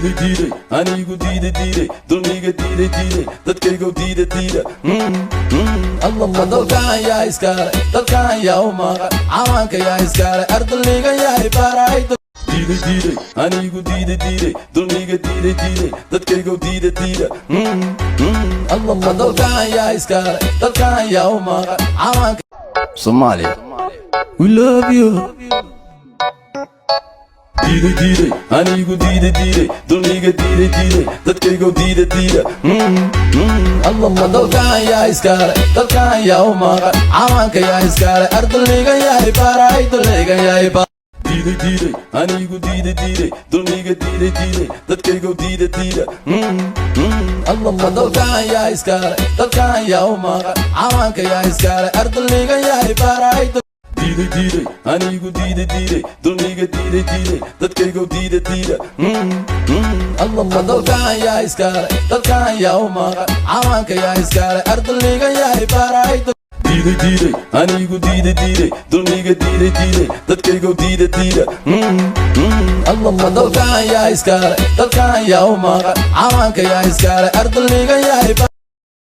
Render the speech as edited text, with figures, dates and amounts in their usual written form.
diiday anigu diiday dulmiga diiday dadkaygu diida Allah dalkan yaa iskale dalkan yaa u maqan cawaanka yaa iskale ardayga yaa baray diiday anigu diiday dulmiga diiday dadkaygu diida Allah dalkan yaa iskale dalkan yaa u maqan cawaanka Somalia we love you diiday anigu diiday dulmiga diiday dadkaygu diida Allah dalkan yaa iskale dalkan yaa u maqan cawaanka yaa iskale ardayga yaa baray dalka yaa baray diiday anigu diiday dulmiga diiday dadkaygu diida Allah dalkan yaa iskale dalkan yaa u maqan cawaanka yaa iskale ardayga yaa baray diiday anigu diiday dulmiga diiday dadkaygu diida Allah dalkan yaa iskale dalkan yaa u maqan cawaanka yaa iskale ardayga yaa baray diiday anigu diiday dulmiga diiday dadkaygu diida Allah dalkan yaa iskale dalkan yaa u maqan cawaanka yaa iskale ardayga yaa